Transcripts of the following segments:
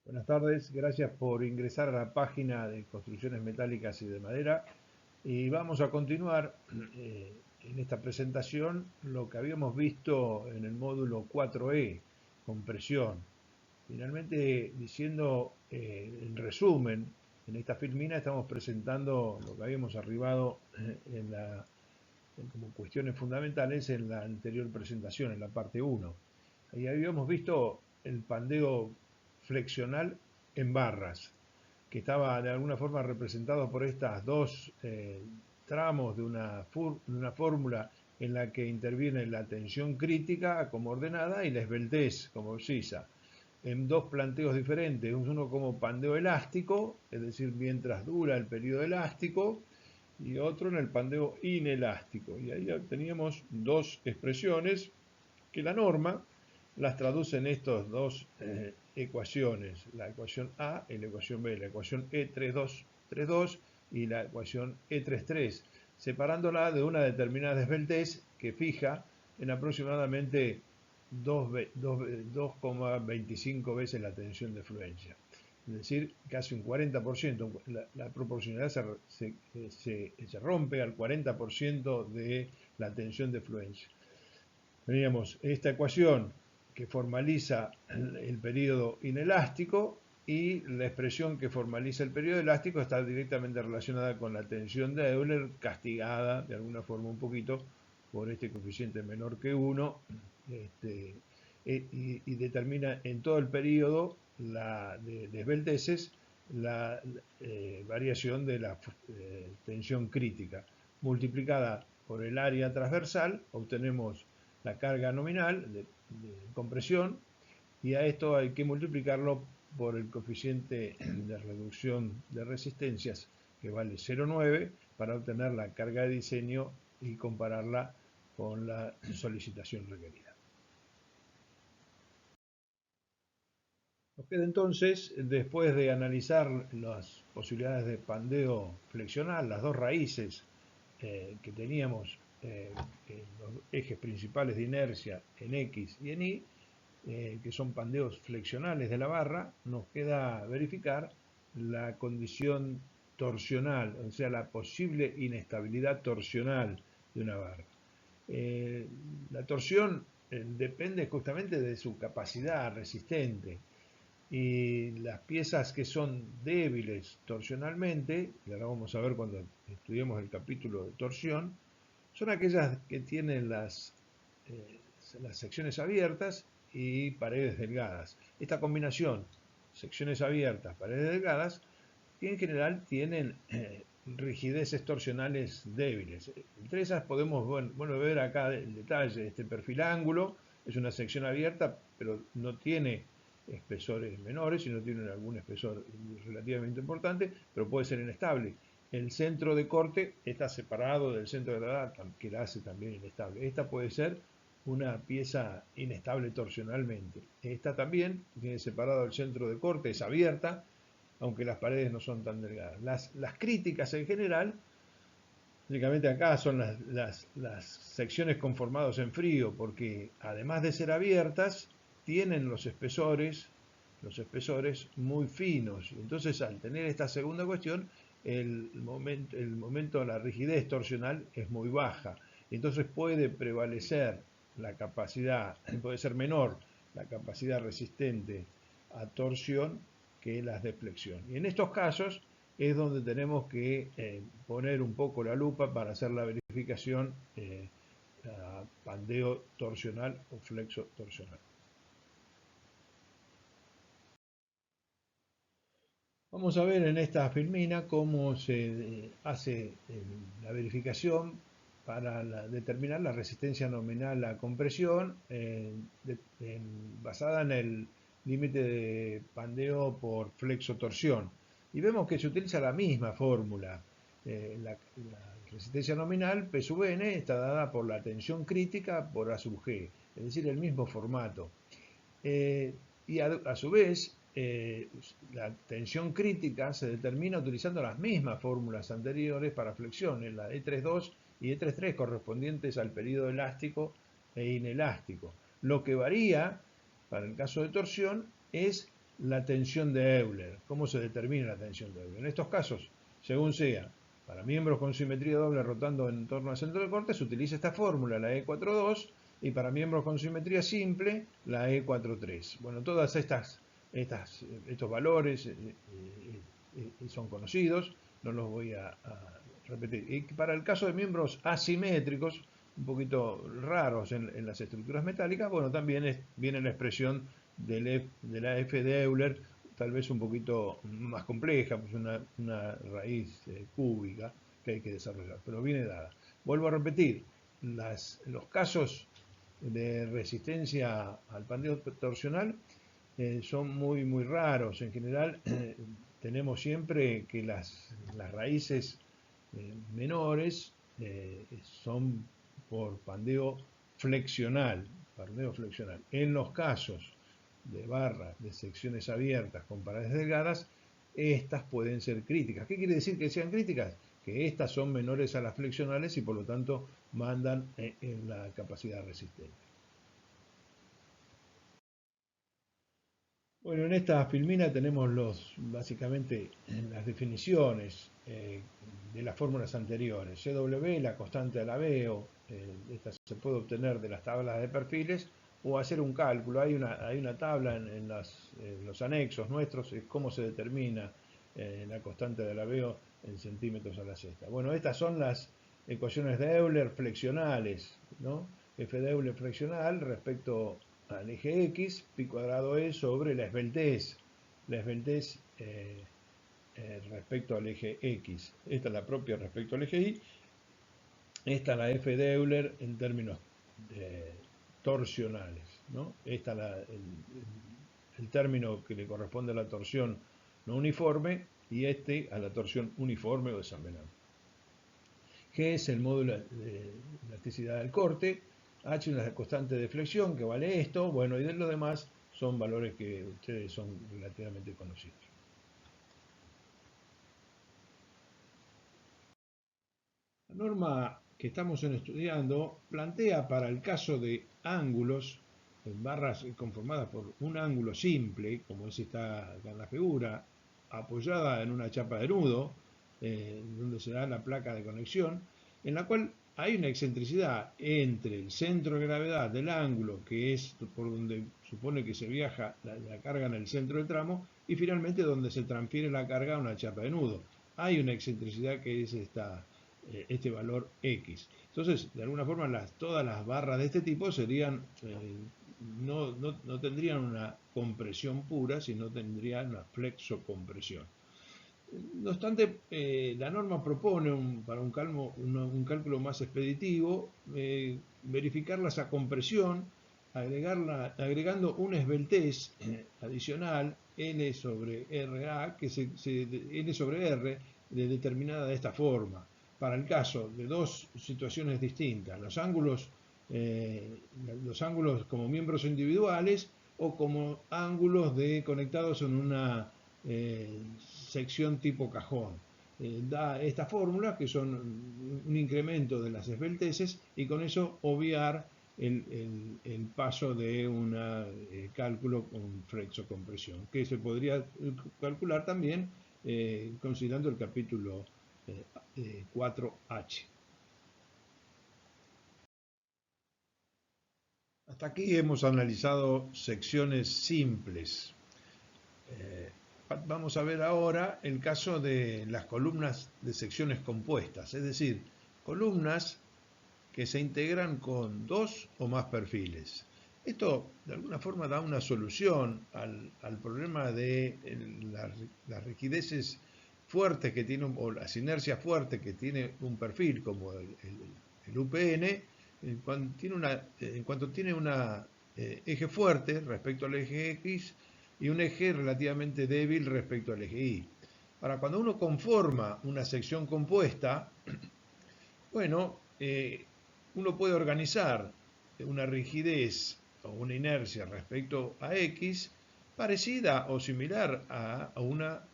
Buenas tardes, gracias por ingresar a la página de construcciones metálicas y de madera. Y vamos a continuar en esta presentación lo que habíamos visto en el módulo 4E, compresión. Finalmente, diciendo en resumen, en esta filmina estamos presentando lo que habíamos arribado como cuestiones fundamentales en la anterior presentación, en la parte 1. Ahí habíamos visto el pandeo flexional en barras, que estaba de alguna forma representado por estas dos tramos de una fórmula en la que interviene la tensión crítica como ordenada y la esbeltez como abscisa, en dos planteos diferentes, uno como pandeo elástico, es decir, mientras dura el periodo elástico, y otro en el pandeo inelástico. Y ahí teníamos dos expresiones que la norma las traduce en estas dos ecuaciones, la ecuación A y la ecuación B, la ecuación E3232 y la ecuación E33, separándola de una determinada esbeltez que fija en aproximadamente 2,25 veces la tensión de fluencia. Es decir, casi un 40%, la proporcionalidad se rompe al 40% de la tensión de fluencia. Teníamos esta ecuación que formaliza el periodo inelástico y la expresión que formaliza el periodo elástico está directamente relacionada con la tensión de Euler, castigada de alguna forma un poquito por este coeficiente menor que 1, y determina en todo el periodo de esbelteces la variación de la tensión crítica. Multiplicada por el área transversal, obtenemos la carga nominal de compresión, y a esto hay que multiplicarlo por el coeficiente de reducción de resistencias, que vale 0,9, para obtener la carga de diseño y compararla con la solicitación requerida. Nos queda entonces, después de analizar las posibilidades de pandeo flexional, las dos raíces que teníamos en los ejes principales de inercia en X y en Y, que son pandeos flexionales de la barra, nos queda verificar la condición torsional, o sea, la posible inestabilidad torsional de una barra. La torsión depende justamente de su capacidad resistente, y las piezas que son débiles torsionalmente, y ahora vamos a ver cuando estudiemos el capítulo de torsión, son aquellas que tienen las secciones abiertas y paredes delgadas. Esta combinación, secciones abiertas, paredes delgadas, en general tienen rigideces torsionales débiles. Entre esas podemos ver acá el detalle, este perfil ángulo es una sección abierta, pero no tiene espesores menores, sino tiene algún espesor relativamente importante, pero puede ser inestable. El centro de corte está separado del centro de gravedad, que la hace también inestable. Esta puede ser una pieza inestable torsionalmente. Esta también tiene separado el centro de corte, es abierta, aunque las paredes no son tan delgadas. Las críticas en general, únicamente acá son las secciones conformadas en frío, porque además de ser abiertas, tienen los espesores muy finos. Entonces, al tener esta segunda cuestión, el momento de la rigidez torsional es muy baja. Entonces puede prevalecer la capacidad, puede ser menor la capacidad resistente a torsión que las de flexión. Y en estos casos es donde tenemos que poner un poco la lupa para hacer la verificación a pandeo torsional o flexo torsional. Vamos a ver en esta filmina cómo se hace la verificación para determinar la resistencia nominal a compresión basada en el límite de pandeo por flexo-torsión. Y vemos que se utiliza la misma fórmula. La resistencia nominal, P sub n, está dada por la tensión crítica por A sub G, es decir, el mismo formato. Y a su vez, la tensión crítica se determina utilizando las mismas fórmulas anteriores para flexiones, la E32 y E33, correspondientes al periodo elástico e inelástico. Lo que varía para el caso de torsión es la tensión de Euler. ¿Cómo se determina la tensión de Euler? En estos casos, según sea, para miembros con simetría doble rotando en torno al centro del corte, se utiliza esta fórmula, la E42, y para miembros con simetría simple, la E43. Bueno, todas estos valores son conocidos, no los voy a repetir. Y para el caso de miembros asimétricos, un poquito raros en las estructuras metálicas, bueno, también viene la expresión de la F de Euler, tal vez un poquito más compleja, pues una raíz cúbica que hay que desarrollar, pero viene dada. Vuelvo a repetir, los casos de resistencia al pandeo torsional son muy raros. En general, tenemos siempre que las raíces menores son por pandeo flexional. En los casos de barras de secciones abiertas con paredes delgadas, estas pueden ser críticas. ¿Qué quiere decir que sean críticas? Que estas son menores a las flexionales y por lo tanto mandan en la capacidad resistente. Bueno, en esta filmina tenemos básicamente las definiciones de las fórmulas anteriores. CW, la constante de Alaveo, esta se puede obtener de las tablas de perfiles o hacer un cálculo. Hay una tabla en los anexos nuestros, es cómo se determina la constante de Alaveo en centímetros a la sexta. Bueno, estas son las ecuaciones de Euler flexionales, ¿no? F de Euler flexional respecto al eje X, pi cuadrado E sobre la esbeltez respecto al eje X. Esta es la propia respecto al eje Y. Esta es la F de Euler en términos torsionales, ¿no? Esta es el término que le corresponde a la torsión no uniforme y este a la torsión uniforme o de San Bernardo. G es el módulo de elasticidad del corte, H es la constante de flexión que vale esto, bueno, y de lo demás son valores que ustedes son relativamente conocidos. La norma que estamos estudiando plantea para el caso de ángulos en barras conformadas por un ángulo simple, como es esta acá en la figura, apoyada en una chapa de nudo, donde se da la placa de conexión, en la cual hay una excentricidad entre el centro de gravedad del ángulo, que es por donde supone que se viaja la carga en el centro del tramo, y finalmente donde se transfiere la carga a una chapa de nudo. Hay una excentricidad que es este valor X. Entonces, de alguna forma, todas las barras de este tipo serían, no tendrían una compresión pura, sino tendrían una flexocompresión. No obstante, la norma propone para un cálculo más expeditivo verificarla esa compresión, agregando una esbeltez adicional L sobre RA, L sobre R, determinada de esta forma. Para el caso de dos situaciones distintas, los ángulos como miembros individuales o como ángulos conectados en una sección tipo cajón. Da esta fórmula que son un incremento de las esbelteces y con eso obviar el paso de un cálculo con flexocompresión, que se podría calcular también considerando el capítulo 4H. Hasta aquí hemos analizado secciones simples. Vamos a ver ahora el caso de las columnas de secciones compuestas, es decir, columnas que se integran con dos o más perfiles. Esto de alguna forma da una solución al problema de las rigideces fuertes que tiene, o las inercias fuertes que tiene un perfil como el UPN, en cuanto tiene una eje fuerte respecto al eje X y un eje relativamente débil respecto al eje Y. Ahora, cuando uno conforma una sección compuesta, bueno, uno puede organizar una rigidez o una inercia respecto a X parecida o similar a una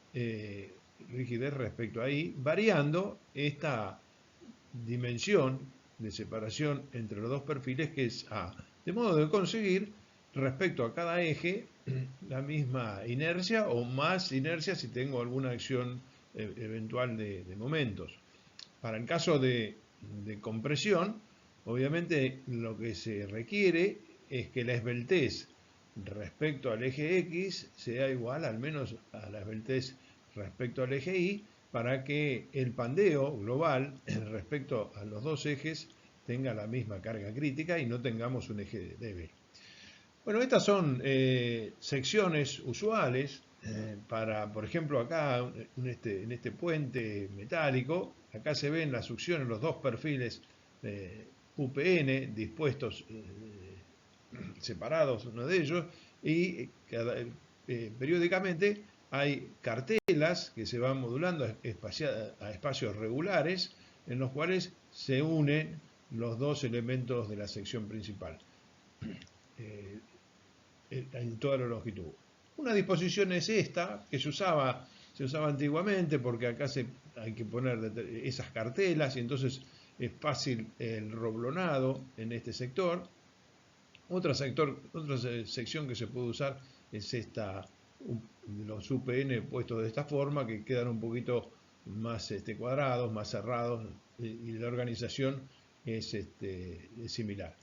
rigidez respecto a Y, variando esta dimensión de separación entre los dos perfiles que es A. De modo de conseguir respecto a cada eje la misma inercia o más inercia si tengo alguna acción eventual de momentos. Para el caso de compresión, obviamente lo que se requiere es que la esbeltez respecto al eje X sea igual al menos a la esbeltez respecto al eje Y para que el pandeo global respecto a los dos ejes tenga la misma carga crítica y no tengamos un eje débil. Bueno, estas son secciones usuales para, por ejemplo, acá en este puente metálico, acá se ven las succiones, los dos perfiles UPN dispuestos separados uno de ellos y periódicamente hay cartelas que se van modulando a espacios regulares en los cuales se unen los dos elementos de la sección principal. Eh, en toda la longitud. Una disposición es esta, que se usaba antiguamente porque acá hay que poner esas cartelas y entonces es fácil el roblonado en este sector. Otra sección que se puede usar es esta, los UPN puestos de esta forma, que quedan un poquito más cuadrados, más cerrados, y la organización es similar.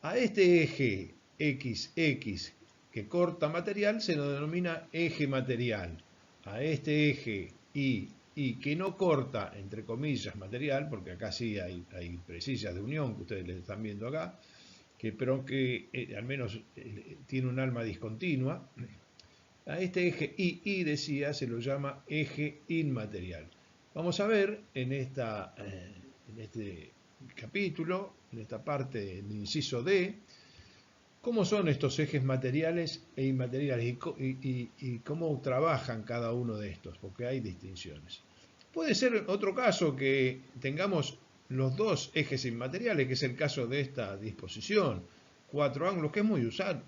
A este eje XX que corta material se lo denomina eje material. A este eje Y que no corta, entre comillas, material, porque acá sí hay presillas de unión que ustedes les están viendo acá, pero que al menos tiene un alma discontinua. A este eje Y decía, se lo llama eje inmaterial. Vamos a ver en este capítulo, en esta parte del inciso D, cómo son estos ejes materiales e inmateriales y cómo trabajan cada uno de estos, porque hay distinciones. Puede ser otro caso que tengamos los dos ejes inmateriales, que es el caso de esta disposición, cuatro ángulos, que es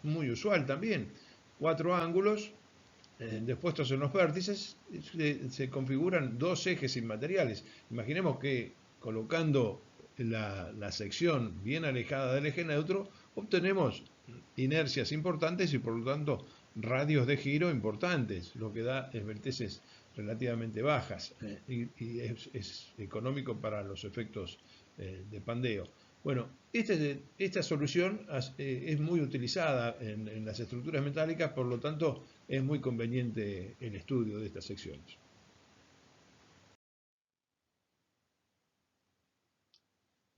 muy usual también, cuatro ángulos dispuestos en los vértices, se configuran dos ejes inmateriales. Imaginemos que colocando la sección bien alejada del eje neutro, obtenemos inercias importantes y por lo tanto radios de giro importantes, lo que da esbelteces relativamente bajas y es económico para los efectos de pandeo. Bueno, esta solución es muy utilizada en las estructuras metálicas, por lo tanto es muy conveniente el estudio de estas secciones.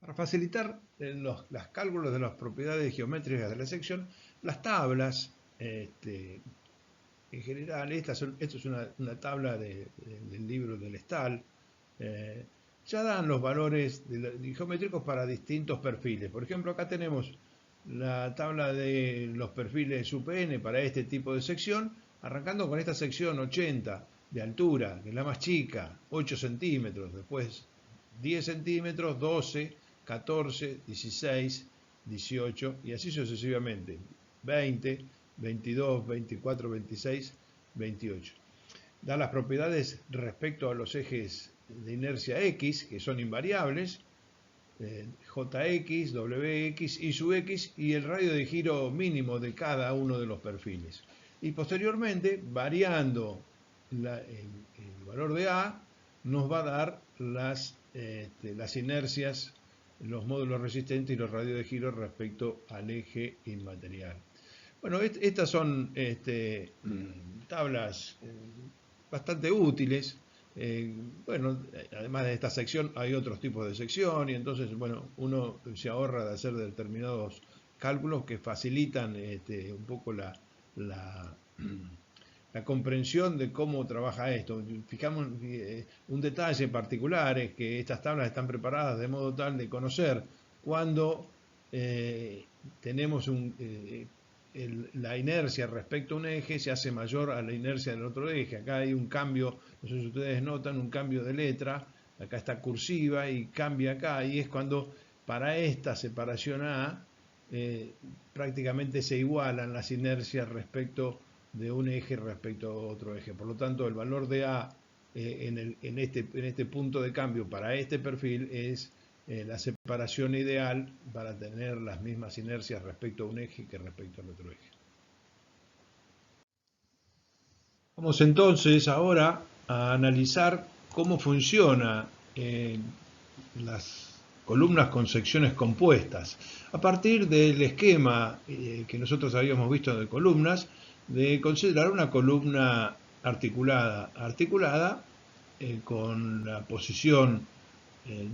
Para facilitar los cálculos de las propiedades geométricas de la sección, las tablas, en general, esto es una tabla del libro del Stahl, ya dan los valores geométricos para distintos perfiles. Por ejemplo, acá tenemos la tabla de los perfiles UPN para este tipo de sección, arrancando con esta sección 80 de altura, que es la más chica, 8 centímetros, después 10 centímetros, 12, 14, 16, 18 y así sucesivamente, 20, 22, 24, 26, 28. Da las propiedades respecto a los ejes de inercia X, que son invariables, JX, WX, Y sub X y el radio de giro mínimo de cada uno de los perfiles. Y posteriormente, variando el valor de A, nos va a dar las inercias, los módulos resistentes y los radios de giro respecto al eje inmaterial. Bueno, estas son tablas bastante útiles. Bueno, además de esta sección hay otros tipos de sección y entonces, bueno, uno se ahorra de hacer determinados cálculos que facilitan un poco la comprensión de cómo trabaja esto. Fijamos un detalle particular es que estas tablas están preparadas de modo tal de conocer cuando tenemos la inercia respecto a un eje se hace mayor a la inercia del otro eje. Acá hay un cambio, no sé si ustedes notan, un cambio de letra, acá está cursiva y cambia acá, y es cuando para esta separación A prácticamente se igualan las inercias respecto de un eje respecto a otro eje. Por lo tanto, el valor de A en este punto de cambio para este perfil es la separación ideal para tener las mismas inercias respecto a un eje que respecto al otro eje. Vamos entonces ahora a analizar cómo funciona las columnas con secciones compuestas, a partir del esquema que nosotros habíamos visto de columnas, de considerar una columna articulada con la posición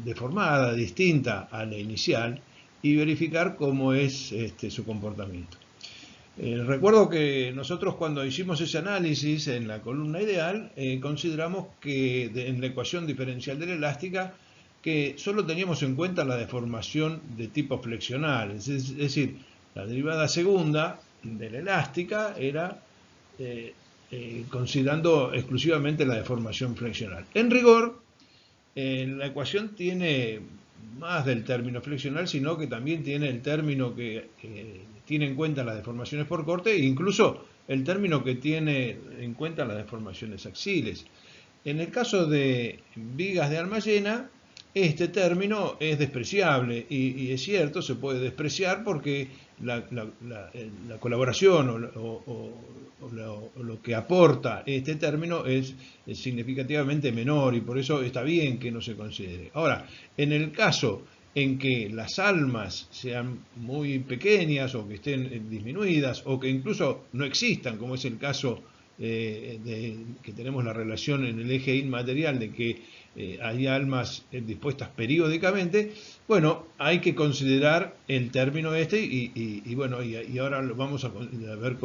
deformada, distinta a la inicial, y verificar cómo es su comportamiento. Recuerdo que nosotros cuando hicimos ese análisis en la columna ideal, consideramos que en la ecuación diferencial de la elástica, que solo teníamos en cuenta la deformación de tipo flexional, es decir, la derivada segunda de la elástica era considerando exclusivamente la deformación flexional. En rigor, la ecuación tiene más del término flexional, sino que también tiene el término que tiene en cuenta las deformaciones por corte e incluso el término que tiene en cuenta las deformaciones axiles. En el caso de vigas de alma llena, este término es despreciable y es cierto, se puede despreciar porque la colaboración o lo que aporta este término es significativamente menor y por eso está bien que no se considere. Ahora, en el caso en que las almas sean muy pequeñas o que estén disminuidas o que incluso no existan, como es el caso que tenemos la relación en el eje inmaterial de que hay almas dispuestas periódicamente, bueno, hay que considerar el término bueno, y ahora vamos a ver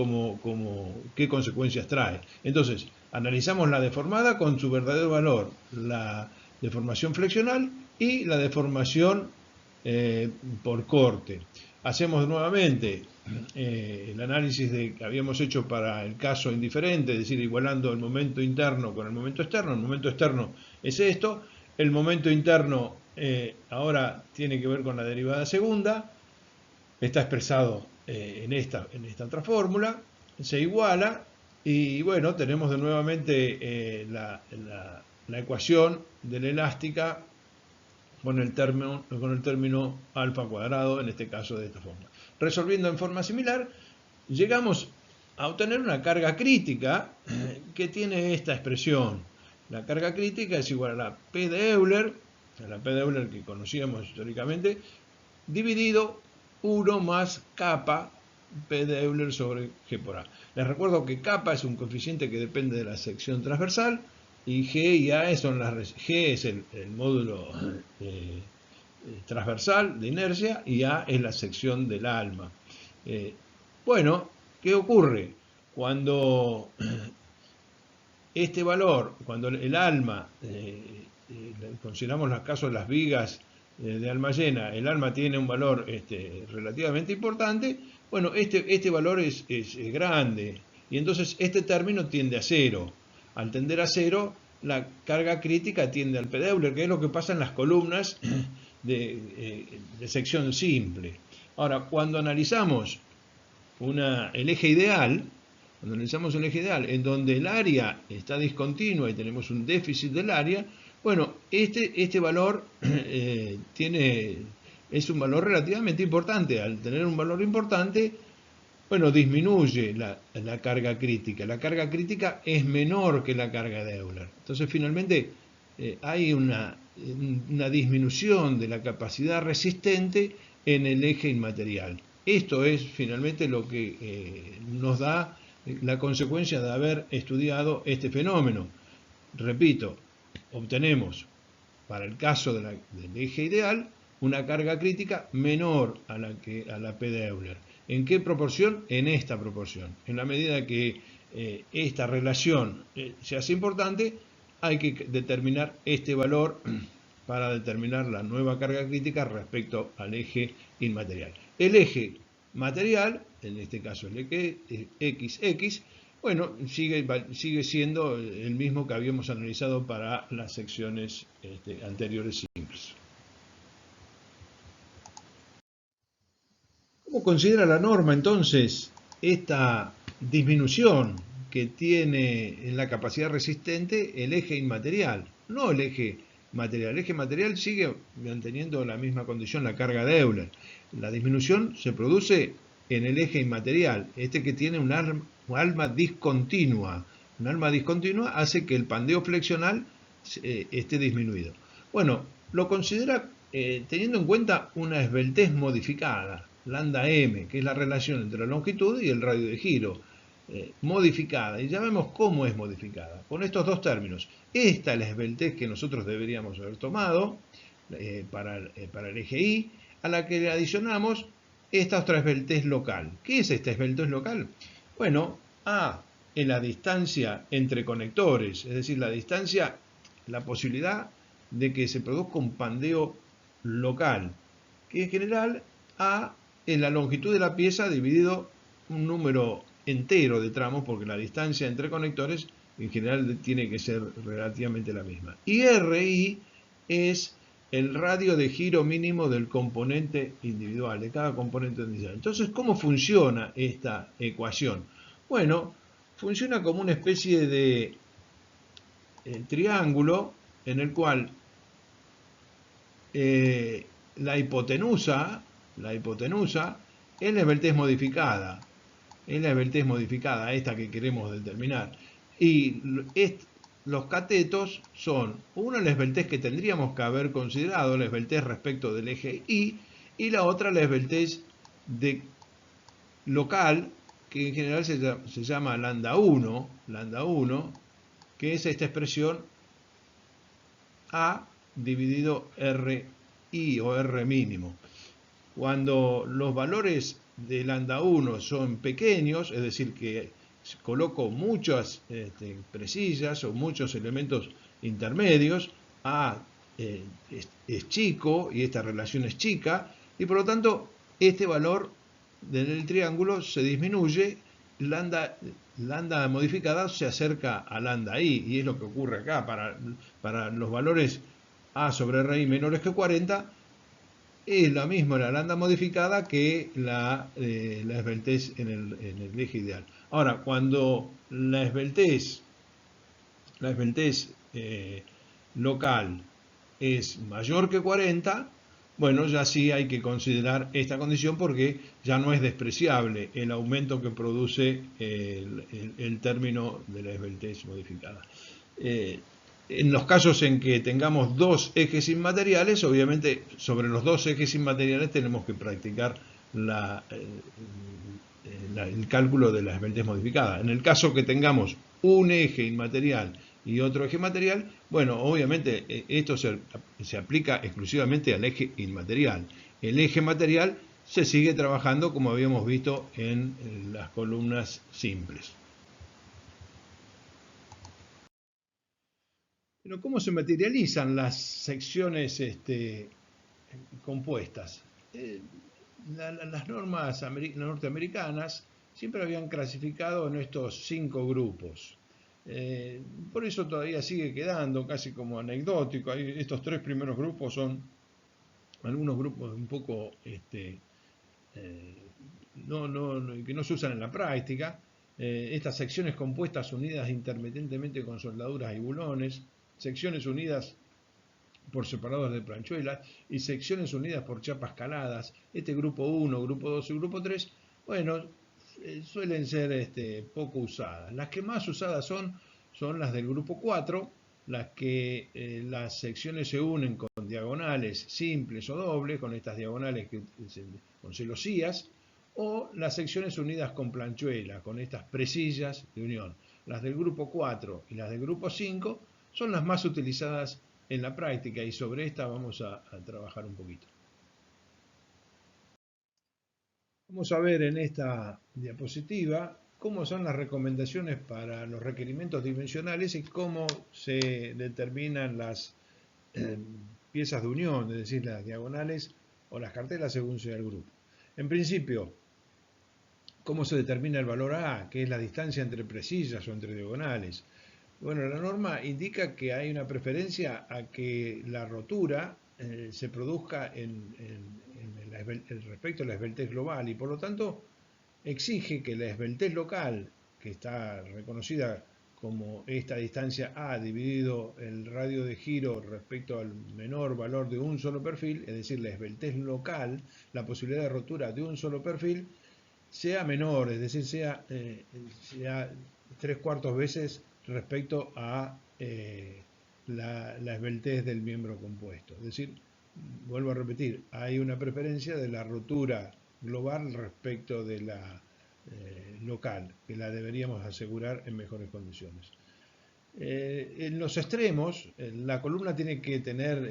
qué consecuencias trae. Entonces, analizamos la deformada con su verdadero valor, la deformación flexional y la deformación por corte. Hacemos nuevamente el análisis que habíamos hecho para el caso indiferente, es decir, igualando el momento interno con el momento externo. El momento externo es esto, el momento interno ahora tiene que ver con la derivada segunda, está expresado en esta otra fórmula, se iguala y bueno, tenemos nuevamente la ecuación de la elástica con el término alfa cuadrado, en este caso de esta forma. Resolviendo en forma similar, llegamos a obtener una carga crítica que tiene esta expresión. La carga crítica es igual a la P de Euler, que conocíamos históricamente, dividido 1 más kappa P de Euler sobre G por A. Les recuerdo que kappa es un coeficiente que depende de la sección transversal y G y A son G es el módulo transversal de inercia y A es la sección del alma. Bueno, ¿qué ocurre? Cuando este valor, cuando el alma, consideramos los casos de las vigas de alma llena, el alma tiene un valor relativamente importante, bueno, este valor es grande y entonces este término tiende a cero. Al tender a cero, la carga crítica tiende al P de Euler, que es lo que pasa en las columnas de sección simple. Ahora, cuando analizamos el eje ideal, en donde el área está discontinua y tenemos un déficit del área, bueno, este valor es un valor relativamente importante. Al tener un valor importante, bueno, disminuye la carga crítica. La carga crítica es menor que la carga de Euler. Entonces, finalmente, hay una disminución de la capacidad resistente en el eje inmaterial. Esto es finalmente lo que nos da la consecuencia de haber estudiado este fenómeno. Repito, obtenemos para el caso del eje ideal una carga crítica menor a la P de Euler. ¿En qué proporción? En esta proporción. En la medida que esta relación se hace importante, hay que determinar este valor para determinar la nueva carga crítica respecto al eje inmaterial. El eje material, en este caso el eje XX, bueno, sigue siendo el mismo que habíamos analizado para las secciones anteriores simples. ¿Cómo considera la norma entonces esta disminución que tiene en la capacidad resistente el eje inmaterial? No el eje material. El eje material sigue manteniendo la misma condición, la carga de Euler. La disminución se produce en el eje inmaterial, que tiene un alma discontinua. un alma discontinua hace que el pandeo flexional esté disminuido. Bueno, lo considera teniendo en cuenta una esbeltez modificada, lambda m, que es la relación entre la longitud y el radio de giro, modificada. Y ya vemos cómo es modificada, con estos dos términos. Esta es la esbeltez que nosotros deberíamos haber tomado para el eje Y, a la que le adicionamos esta otra esbeltez local. ¿Qué es esta esbeltez local? Bueno, A es la distancia entre conectores, es decir, la distancia, la posibilidad de que se produzca un pandeo local, que en general A es la longitud de la pieza dividido un número entero de tramos, porque la distancia entre conectores en general tiene que ser relativamente la misma. Y RI es el radio de giro mínimo del componente individual, de cada componente individual. Entonces, ¿cómo funciona esta ecuación? Bueno, funciona como una especie de triángulo en el cual la hipotenusa es la esbeltez modificada, esta que queremos determinar. Y los catetos son, uno, la esbeltez que tendríamos que haber considerado, la esbeltez respecto del eje y la otra, la esbeltez local, que en general se llama lambda 1, que es esta expresión A dividido RI o R mínimo. Cuando los valores de lambda 1 son pequeños, es decir, que coloco muchas presillas o muchos elementos intermedios, A es chico y esta relación es chica, y por lo tanto este valor del triángulo se disminuye, lambda modificada se acerca a lambda I, y es lo que ocurre acá. Para los valores A sobre RI menores que 40, es lo mismo la lambda modificada que la esbeltez en el eje ideal. Ahora, cuando la esbeltez local es mayor que 40, bueno, ya sí hay que considerar esta condición, porque ya no es despreciable el aumento que produce el término de la esbeltez modificada. En los casos en que tengamos dos ejes inmateriales, obviamente sobre los dos ejes inmateriales tenemos que practicar el cálculo de la esbeltez modificada. En el caso que tengamos un eje inmaterial y otro eje material, bueno, obviamente esto se aplica exclusivamente al eje inmaterial. El eje material se sigue trabajando como habíamos visto en las columnas simples. Pero ¿cómo se materializan las secciones compuestas? Las normas norteamericanas siempre habían clasificado en estos 5 grupos. Por eso todavía sigue quedando casi como anecdótico. Estos 3 primeros grupos son algunos grupos un poco que no se usan en la práctica. Estas secciones compuestas unidas intermitentemente con soldaduras y bulones, secciones unidas por separados de planchuelas y secciones unidas por chapas caladas. Este grupo 1, grupo 2 y grupo 3, bueno, suelen ser poco usadas. Las que más usadas son las del grupo 4, las que las secciones se unen con diagonales simples o dobles, con estas diagonales con celosías, o las secciones unidas con planchuela, con estas presillas de unión. Las del grupo 4 y las del grupo 5 son las más utilizadas en la práctica, y sobre esta vamos a trabajar un poquito. Vamos a ver en esta diapositiva cómo son las recomendaciones para los requerimientos dimensionales y cómo se determinan las piezas de unión, es decir, las diagonales o las cartelas según sea el grupo. En principio, ¿cómo se determina el valor A? Que es la distancia entre presillas o entre diagonales. Bueno, la norma indica que hay una preferencia a que la rotura se produzca respecto a la esbeltez global, y por lo tanto exige que la esbeltez local, que está reconocida como esta distancia A dividido el radio de giro respecto al menor valor de un solo perfil, es decir, la esbeltez local, la posibilidad de rotura de un solo perfil, sea menor, es decir, sea 3/4 veces respecto a la esbeltez del miembro compuesto. Es decir, vuelvo a repetir, hay una preferencia de la rotura global respecto de la local, que la deberíamos asegurar en mejores condiciones. En los extremos, la columna tiene que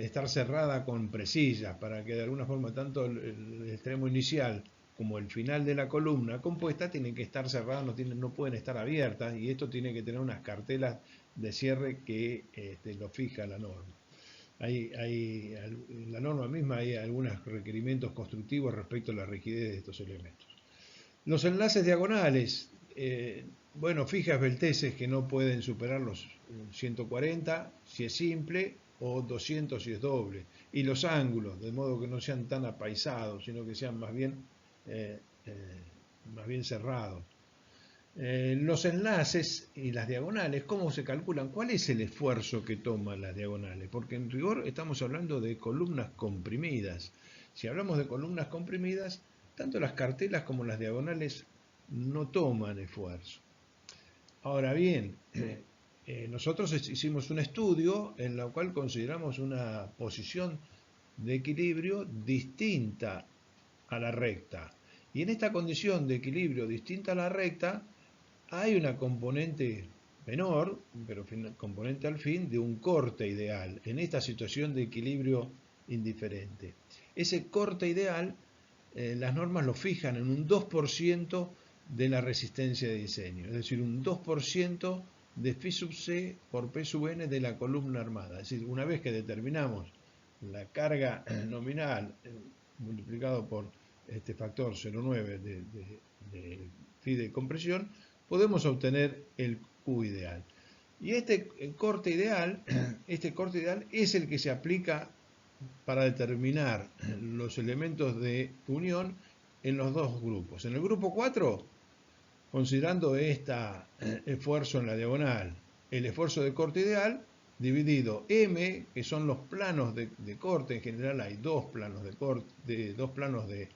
estar cerrada con presillas para que de alguna forma tanto el extremo inicial como el final de la columna compuesta tienen que estar cerradas, no pueden estar abiertas, y esto tiene que tener unas cartelas de cierre que lo fija la norma. En la norma misma hay algunos requerimientos constructivos respecto a la rigidez de estos elementos. Los enlaces diagonales, bueno, fija esbelteces que no pueden superar los 140 si es simple o 200 si es doble. Y los ángulos, de modo que no sean tan apaisados, sino que sean más bien cerrados. Los enlaces y las diagonales, ¿cómo se calculan? ¿Cuál es el esfuerzo que toman las diagonales? Porque en rigor estamos hablando de columnas comprimidas. Si hablamos de columnas comprimidas, tanto las cartelas como las diagonales no toman esfuerzo. Ahora bien, nosotros hicimos un estudio en el cual consideramos una posición de equilibrio distinta a la recta. Y en esta condición de equilibrio distinta a la recta, hay una componente menor, pero componente al fin, de un corte ideal en esta situación de equilibrio indiferente. Ese corte ideal, las normas lo fijan en un 2% de la resistencia de diseño, es decir, un 2% de phi sub c por p sub n de la columna armada. Es decir, una vez que determinamos la carga nominal multiplicado por este factor 0,9 de phi de compresión, podemos obtener el Q ideal. Y este corte ideal es el que se aplica para determinar los elementos de unión en los dos grupos. En el grupo 4, considerando este esfuerzo en la diagonal, el esfuerzo de corte ideal, dividido M, que son los planos de corte, en general hay dos planos de corte, dos planos de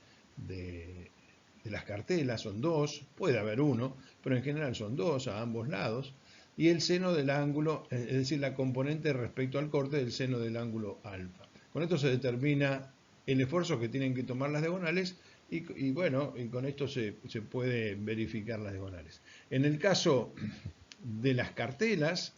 las cartelas, son dos, puede haber uno, pero en general son dos a ambos lados, y el seno del ángulo, es decir, la componente respecto al corte del seno del ángulo alfa. Con esto se determina el esfuerzo que tienen que tomar las diagonales y bueno, y con esto se puede verificar las diagonales. En el caso de las cartelas,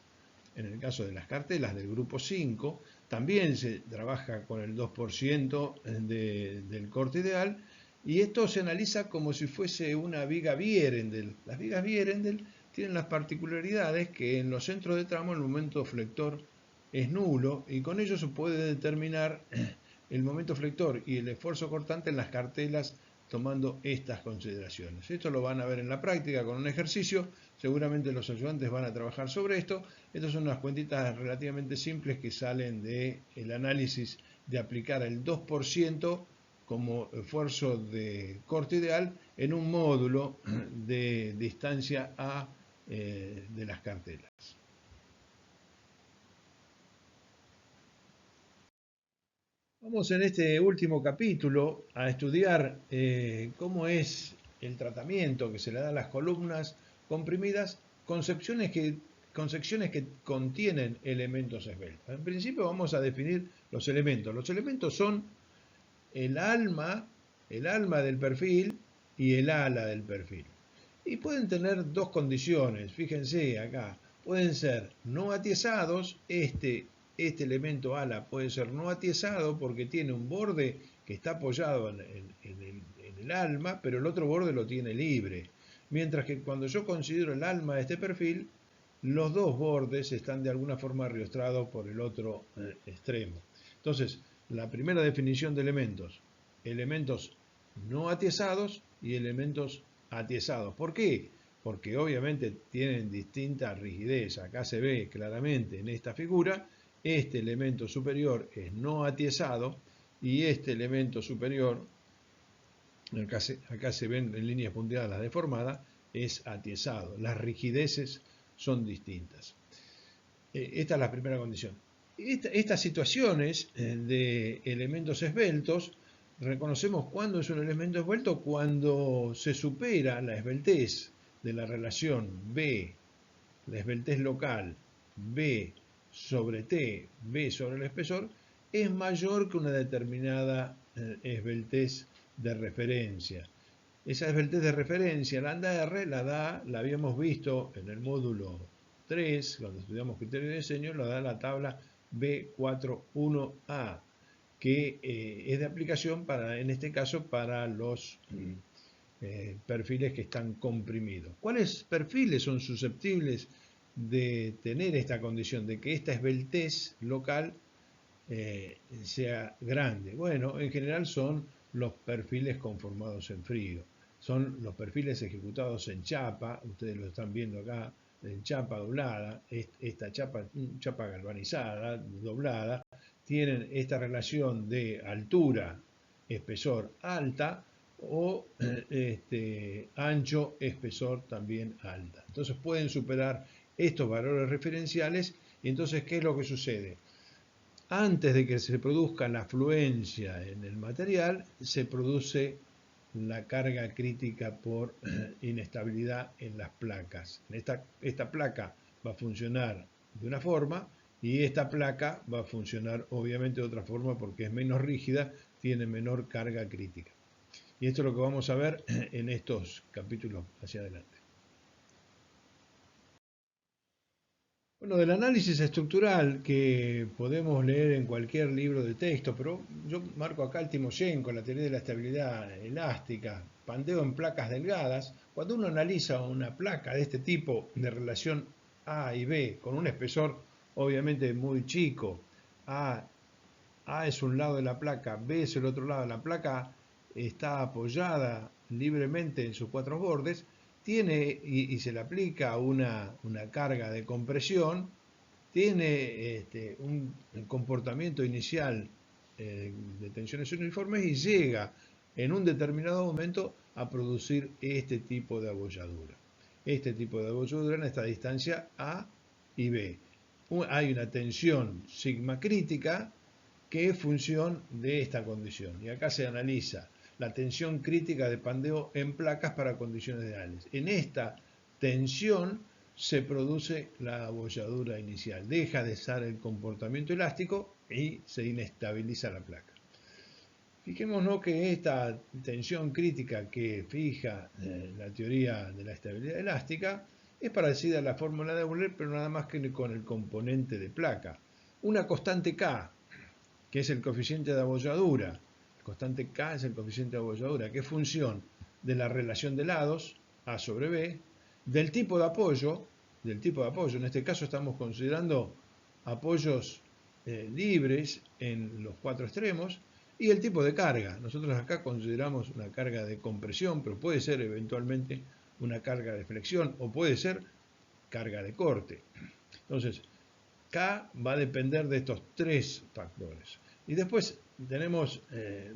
del grupo 5, también se trabaja con el 2% del corte ideal, y esto se analiza como si fuese una viga Vierendel. Las vigas Vierendel tienen las particularidades que en los centros de tramo el momento flector es nulo, y con ello se puede determinar el momento flector y el esfuerzo cortante en las cartelas tomando estas consideraciones. Esto lo van a ver en la práctica con un ejercicio, seguramente los ayudantes van a trabajar sobre esto. Estas son unas cuentitas relativamente simples que salen del análisis de aplicar el 2% como esfuerzo de corte ideal en un módulo de distancia A de las cartelas. Vamos en este último capítulo a estudiar cómo es el tratamiento que se le da a las columnas comprimidas con secciones que contienen elementos esbeltos. En principio vamos a definir los elementos. Los elementos son el alma del perfil y el ala del perfil. Y pueden tener dos condiciones, fíjense acá, pueden ser no atiesados, este elemento ala puede ser no atiesado porque tiene un borde que está apoyado en el alma, pero el otro borde lo tiene libre. Mientras que cuando yo considero el alma de este perfil, los dos bordes están de alguna forma arrostrados por el otro extremo. Entonces, la primera definición de elementos no atiesados y elementos atiesados. ¿Por qué? Porque obviamente tienen distinta rigidez. Acá se ve claramente en esta figura, este elemento superior es no atiesado y este elemento superior, acá se ven en líneas punteadas las deformadas, es atiesado. Las rigideces son distintas. Esta es la primera condición. Estas situaciones de elementos esbeltos, reconocemos cuándo es un elemento esbelto cuando se supera la esbeltez de la relación B la esbeltez local B sobre T, B sobre el espesor, es mayor que una determinada esbeltez de referencia. Esa esbeltez de referencia, la anda R, la habíamos visto en el módulo 3, cuando estudiamos criterio de diseño, la da la tabla B41A, que es de aplicación para, en este caso, para los perfiles que están comprimidos. ¿Cuáles perfiles son susceptibles de tener esta condición, de que esta esbeltez local sea grande? Bueno, en general son los perfiles conformados en frío. Son los perfiles ejecutados en chapa, ustedes lo están viendo acá, en chapa doblada, esta chapa galvanizada, doblada, tienen esta relación de altura, espesor alta, o ancho, espesor también alta. Entonces pueden superar estos valores referenciales y entonces, ¿qué es lo que sucede? Antes de que se produzca la fluencia en el material, se produce la carga crítica por inestabilidad en las placas. Esta placa va a funcionar de una forma y esta placa va a funcionar obviamente de otra forma porque es menos rígida, tiene menor carga crítica. Y esto es lo que vamos a ver en estos capítulos hacia adelante. Bueno, del análisis estructural que podemos leer en cualquier libro de texto, pero yo marco acá el Timoshenko, la teoría de la estabilidad elástica, pandeo en placas delgadas. Cuando uno analiza una placa de este tipo de relación A y B con un espesor obviamente muy chico, A es un lado de la placa, B es el otro lado de la placa, está apoyada libremente en sus cuatro bordes, tiene y se le aplica una carga de compresión, tiene un comportamiento inicial de tensiones uniformes y llega en un determinado momento a producir este tipo de abolladura. Este tipo de abolladura en esta distancia A y B. Hay una tensión sigma crítica que es función de esta condición. Y acá se analiza la tensión crítica de pandeo en placas para condiciones ideales. En esta tensión se produce la abolladura inicial. Deja de ser el comportamiento elástico y se inestabiliza la placa. Fijémonos que esta tensión crítica que fija la teoría de la estabilidad elástica es parecida a la fórmula de Euler, pero nada más que con el componente de placa. Una constante K, que es el coeficiente de abolladura. El constante K es el coeficiente de abolladura, que es función de la relación de lados, A sobre B, del tipo de apoyo, en este caso estamos considerando apoyos libres en los cuatro extremos, y el tipo de carga. Nosotros acá consideramos una carga de compresión, pero puede ser eventualmente una carga de flexión o puede ser carga de corte. Entonces, K va a depender de estos tres factores. Y después tenemos,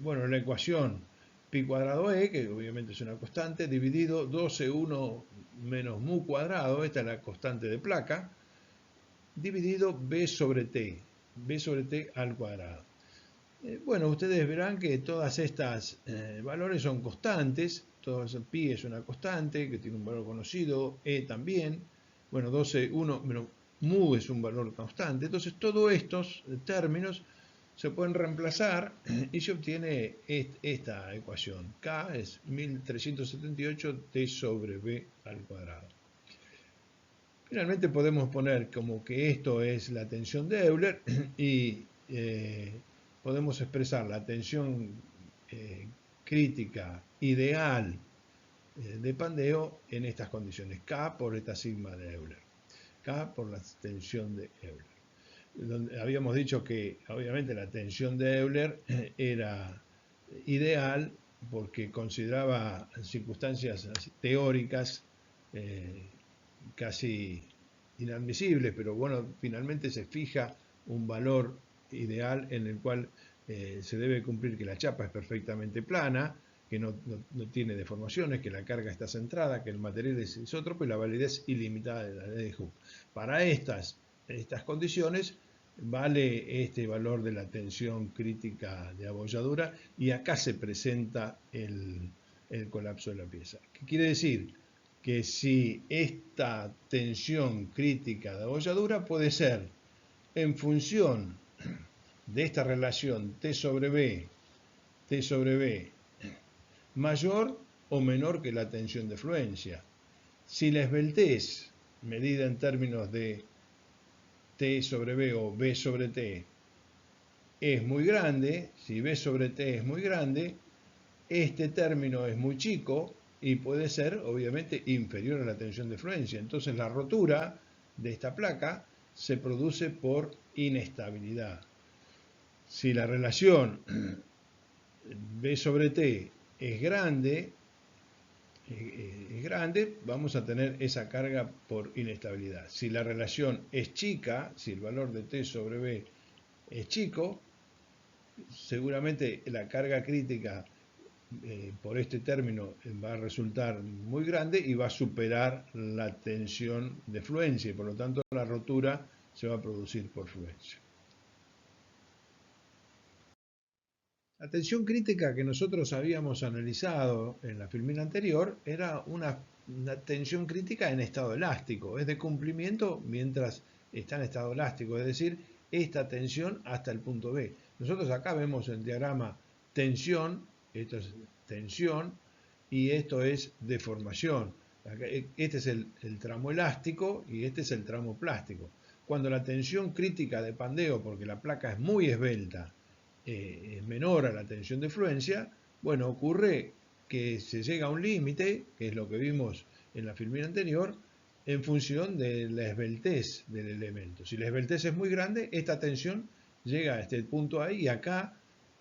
bueno, la ecuación pi cuadrado E, que obviamente es una constante, dividido 12,1 menos mu cuadrado, esta es la constante de placa, dividido B sobre T al cuadrado. Bueno, ustedes verán que todas estas valores son constantes, pi es una constante que tiene un valor conocido, E también, bueno, 12,1 menos mu es un valor constante, entonces todos estos términos se pueden reemplazar y se obtiene esta ecuación. K es 1378 T sobre B al cuadrado. Finalmente podemos poner como que esto es la tensión de Euler y podemos expresar la tensión crítica ideal de pandeo en estas condiciones. K por esta sigma de Euler. K por la tensión de Euler. Donde habíamos dicho que obviamente la tensión de Euler era ideal porque consideraba circunstancias teóricas casi inadmisibles, pero bueno, finalmente se fija un valor ideal en el cual se debe cumplir que la chapa es perfectamente plana, que no tiene deformaciones, que la carga está centrada, que el material es isótropo y la validez ilimitada de la ley de Hooke. Para estas condiciones vale este valor de la tensión crítica de abolladura y acá se presenta el colapso de la pieza. ¿Qué quiere decir? que si esta tensión crítica de abolladura puede ser en función de esta relación T sobre B mayor o menor que la tensión de fluencia. Si la esbeltez, medida en términos de T sobre B o B sobre T, es muy grande, si B sobre T es muy grande, este término es muy chico y puede ser obviamente inferior a la tensión de fluencia. Entonces la rotura de esta placa se produce por inestabilidad. Si la relación B sobre T es grande, vamos a tener esa carga por inestabilidad. Si la relación es chica, si el valor de T sobre B es chico, seguramente la carga crítica por este término va a resultar muy grande y va a superar la tensión de fluencia y por lo tanto la rotura se va a producir por fluencia. La tensión crítica que nosotros habíamos analizado en la filmina anterior era una tensión crítica en estado elástico, es de cumplimiento mientras está en estado elástico, es decir, esta tensión hasta el punto B. Nosotros acá vemos el diagrama tensión, esto es tensión y esto es deformación. Este es el tramo elástico y este es el tramo plástico. Cuando la tensión crítica de pandeo, porque la placa es muy esbelta, es menor a la tensión de fluencia, bueno, ocurre que se llega a un límite, que es lo que vimos en la filmina anterior, en función de la esbeltez del elemento. Si la esbeltez es muy grande, esta tensión llega a este punto ahí y acá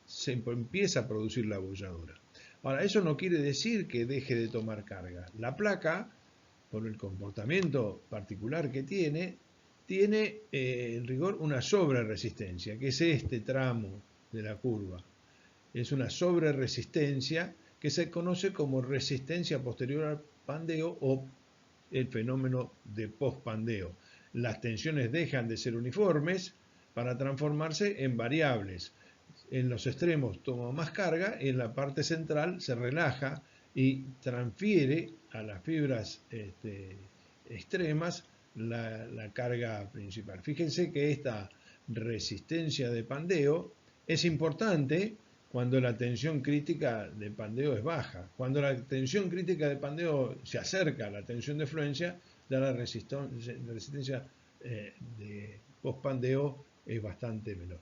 se empieza a producir la abolladura. Ahora, eso no quiere decir que deje de tomar carga. La placa, por el comportamiento particular que tiene en rigor una sobreresistencia, que es este tramo de la curva. Es una sobreresistencia que se conoce como resistencia posterior al pandeo o el fenómeno de postpandeo. Las tensiones dejan de ser uniformes para transformarse en variables. En los extremos toma más carga, en la parte central se relaja y transfiere a las fibras extremas la carga principal. Fíjense que esta resistencia de pandeo es importante cuando la tensión crítica de pandeo es baja. Cuando la tensión crítica de pandeo se acerca a la tensión de fluencia, ya la resistencia de postpandeo es bastante menor.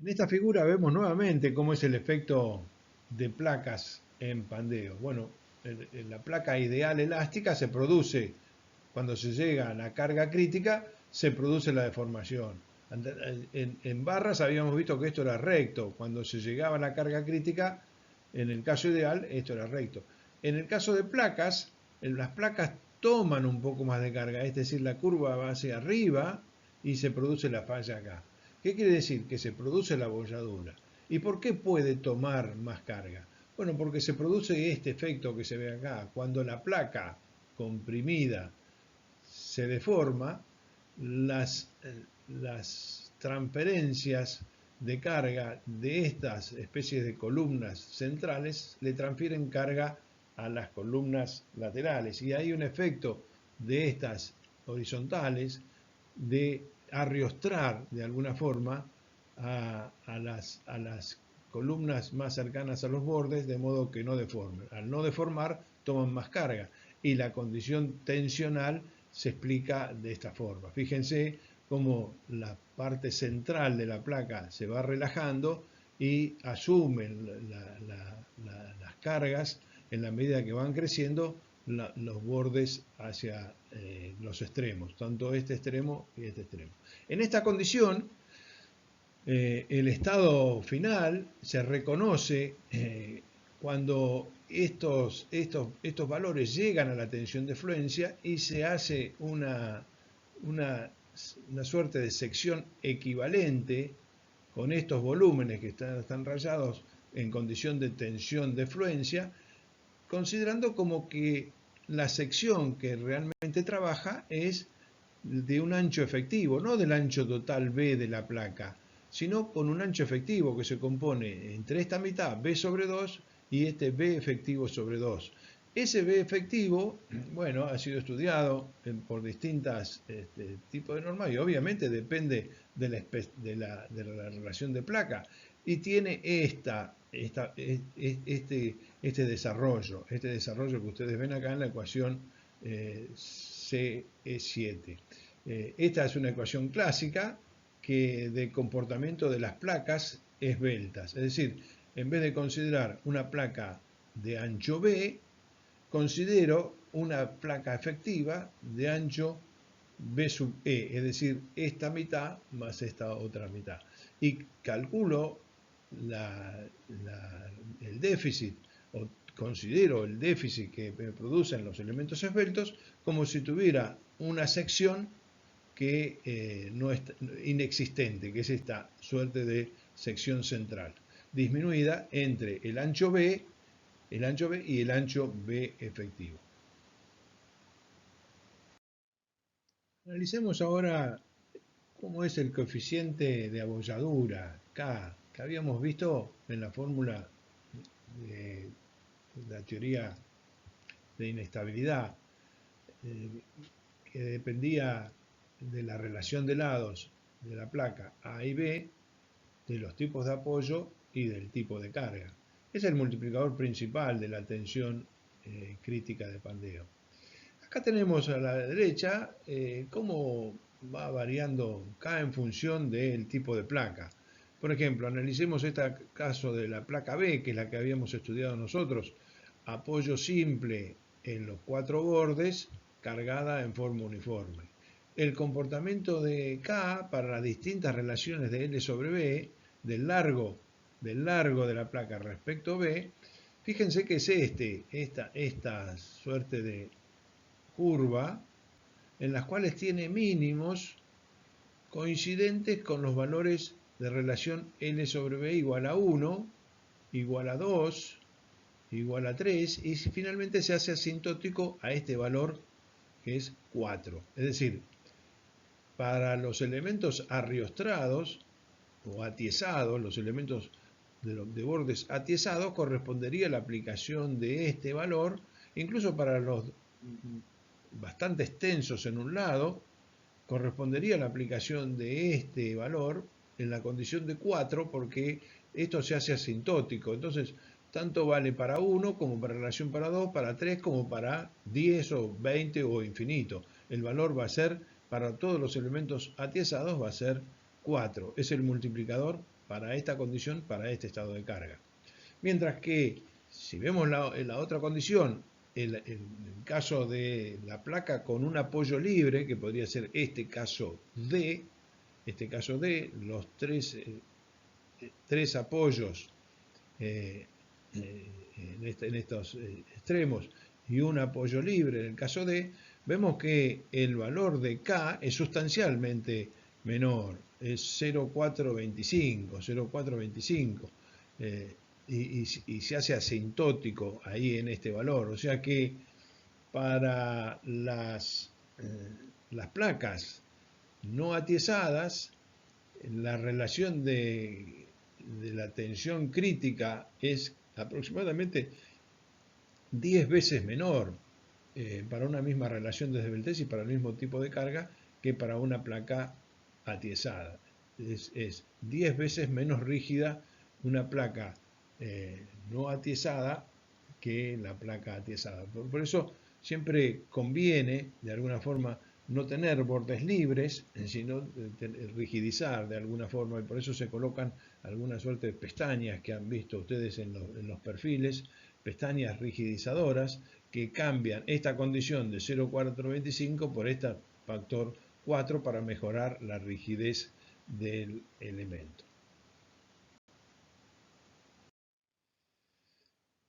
En esta figura vemos nuevamente cómo es el efecto de placas en pandeo. Bueno, en la placa ideal elástica se produce, cuando se llega a la carga crítica, se produce la deformación. En barras habíamos visto que esto era recto. Cuando se llegaba a la carga crítica, en el caso ideal, esto era recto. En el caso de placas, las placas toman un poco más de carga, es decir, la curva va hacia arriba y se produce la falla acá. ¿Qué quiere decir? Que se produce la abolladura. ¿Y por qué puede tomar más carga? Bueno, porque se produce este efecto que se ve acá. Cuando la placa comprimida se deforma, las transferencias de carga de estas especies de columnas centrales le transfieren carga a las columnas laterales. Y hay un efecto de estas horizontales de arrostrar de alguna forma a las columnas más cercanas a los bordes, de modo que no deformen. Al no deformar, toman más carga y la condición tensional se explica de esta forma. Fíjense cómo la parte central de la placa se va relajando y asumen las cargas en la medida que van creciendo los bordes hacia los extremos, tanto este extremo y este extremo. En esta condición, el estado final se reconoce cuando estos valores llegan a la tensión de fluencia y se hace una suerte de sección equivalente con estos volúmenes que están rayados en condición de tensión de fluencia, considerando como que la sección que realmente trabaja es de un ancho efectivo, no del ancho total B de la placa, sino con un ancho efectivo que se compone entre esta mitad B sobre 2 y este B efectivo sobre 2. Ese B efectivo, bueno, ha sido estudiado por distintos tipos de normas y obviamente depende de la relación de placa y tiene este desarrollo que ustedes ven acá en la ecuación CE7. Esta es una ecuación clásica que de comportamiento de las placas esbeltas, es decir, en vez de considerar una placa de ancho B, considero una placa efectiva de ancho B sub E, es decir, esta mitad más esta otra mitad. Y calculo el déficit, o considero el déficit que me producen los elementos esbeltos como si tuviera una sección que no es inexistente, que es esta suerte de sección central, disminuida entre el ancho B y el ancho B efectivo. Analicemos ahora cómo es el coeficiente de abolladura, K, que habíamos visto en la fórmula de la teoría de inestabilidad, que dependía de la relación de lados de la placa A y B, de los tipos de apoyo y del tipo de carga. Es el multiplicador principal de la tensión crítica de pandeo. Acá tenemos a la derecha cómo va variando K en función del tipo de placa. Por ejemplo, analicemos este caso de la placa B, que es la que habíamos estudiado nosotros. Apoyo simple en los 4 bordes, cargada en forma uniforme. El comportamiento de K para las distintas relaciones de L sobre B, del largo de la placa respecto a B, fíjense que es esta suerte de curva en las cuales tiene mínimos coincidentes con los valores de relación L sobre B igual a 1, igual a 2, igual a 3 y finalmente se hace asintótico a este valor que es 4. Es decir, para los elementos arriostrados o atiesados, los elementos de bordes atiesados, correspondería la aplicación de este valor, incluso para los bastante extensos en un lado, correspondería la aplicación de este valor en la condición de 4 porque esto se hace asintótico. Entonces, tanto vale para 1 como para relación para 2, para 3 como para 10 o 20 o infinito. El valor va a ser, para todos los elementos atiesados, va a ser 4. Es el multiplicador para esta condición, para este estado de carga. Mientras que, si vemos la otra condición, el caso de la placa con un apoyo libre, que podría ser este caso D, los tres apoyos en estos extremos y un apoyo libre en el caso D, vemos que el valor de K es sustancialmente menor, es 0,425, y se hace asintótico ahí en este valor. O sea que para las placas no atiesadas, la relación de la tensión crítica es aproximadamente 10 veces menor para una misma relación de desbeltez y para el mismo tipo de carga que para una placa atiesada. Es 10 veces menos rígida una placa no atiesada que la placa atiesada. Por eso siempre conviene, de alguna forma, no tener bordes libres, sino rigidizar de alguna forma, y por eso se colocan alguna suerte de pestañas que han visto ustedes en los perfiles, pestañas rigidizadoras, que cambian esta condición de 0,425 por este factor 4 para mejorar la rigidez del elemento.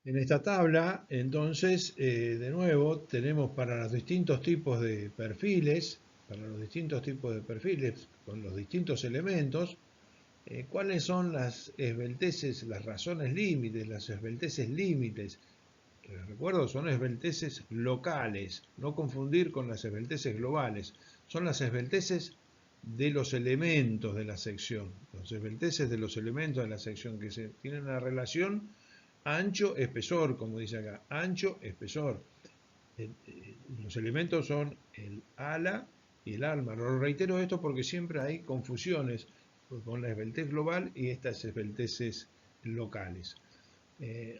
En esta tabla, entonces, de nuevo, tenemos para los distintos tipos de perfiles, con los distintos elementos, cuáles son las esbelteces, las razones límites, las esbelteces límites. Les recuerdo, son esbelteces locales, no confundir con las esbelteces globales. Son las esbelteces de los elementos de la sección, los esbelteces de los elementos de la sección, que tienen una relación ancho-espesor, como dice acá, ancho-espesor. Los elementos son el ala y el alma. Lo reitero esto porque siempre hay confusiones con la esbeltez global y estas esbelteces locales.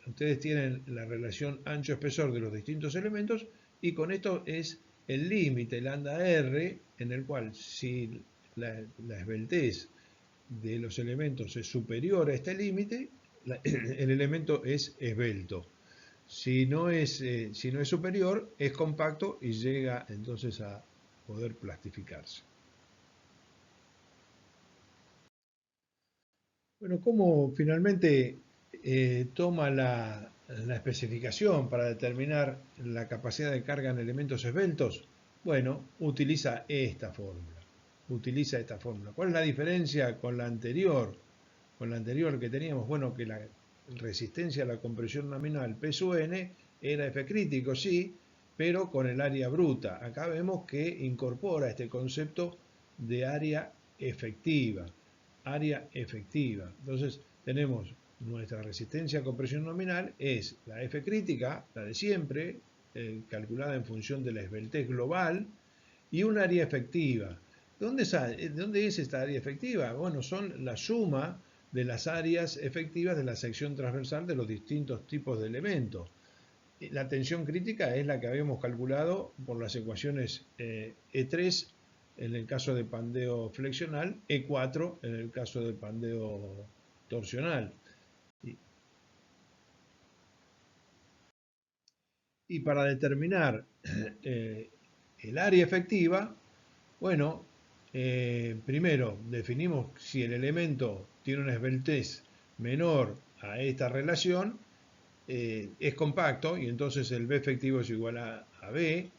Ustedes tienen la relación ancho-espesor de los distintos elementos y con esto es el límite, el lambda R, en el cual si la esbeltez de los elementos es superior a este límite, el elemento es esbelto. Si no es superior, es compacto y llega entonces a poder plastificarse. Bueno, ¿cómo finalmente toma la especificación para determinar la capacidad de carga en elementos esbeltos? Bueno, utiliza esta fórmula. ¿Cuál es la diferencia con la anterior? Con la anterior que teníamos, bueno, que la resistencia a la compresión nominal P sub n era F crítico, sí, pero con el área bruta. Acá vemos que incorpora este concepto de área efectiva. Entonces, tenemos nuestra resistencia a compresión nominal, es la F crítica, la de siempre, calculada en función de la esbeltez global, y un área efectiva. ¿Dónde es esta área efectiva? Bueno, son la suma de las áreas efectivas de la sección transversal de los distintos tipos de elementos. La tensión crítica es la que habíamos calculado por las ecuaciones E3 en el caso de pandeo flexional, E4 en el caso de pandeo torsional. Y para determinar el área efectiva, bueno, primero definimos si el elemento tiene una esbeltez menor a esta relación, es compacto y entonces el B efectivo es igual a B.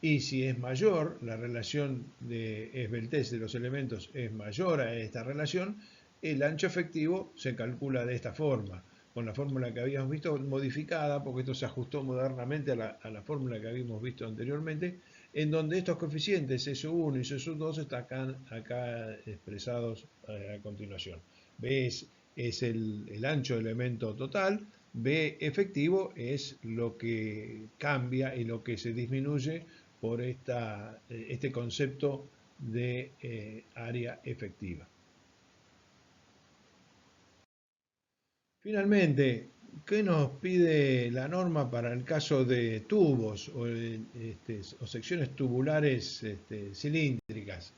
Y si es mayor, la relación de esbeltez de los elementos es mayor a esta relación, el ancho efectivo se calcula de esta forma, con la fórmula que habíamos visto modificada, porque esto se ajustó modernamente a la fórmula que habíamos visto anteriormente, en donde estos coeficientes S1 y S2 están acá expresados a continuación. B es el ancho de elemento total, B efectivo es lo que cambia y lo que se disminuye por este concepto de área efectiva. Finalmente, ¿qué nos pide la norma para el caso de tubos o secciones tubulares cilíndricas?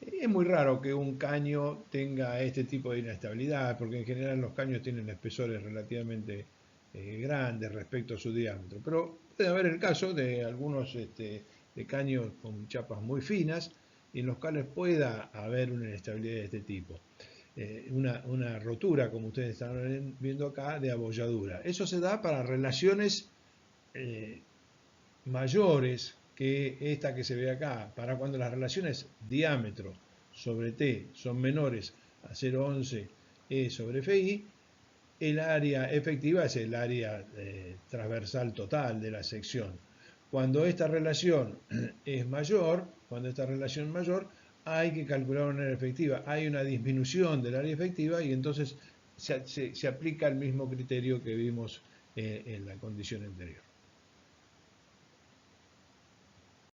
Es muy raro que un caño tenga este tipo de inestabilidad, porque en general los caños tienen espesores relativamente grandes respecto a su diámetro. Pero puede haber el caso de algunos de caños con chapas muy finas, y en los cuales pueda haber una inestabilidad de este tipo. Una rotura, como ustedes están viendo acá, de abolladura. Eso se da para relaciones mayores que esta que se ve acá, para cuando las relaciones diámetro sobre T son menores a 0,11 E sobre Fi, el área efectiva es el área transversal total de la sección. Cuando esta relación es mayor, hay que calcular una área efectiva. Hay una disminución del área efectiva y entonces se aplica el mismo criterio que vimos en la condición anterior.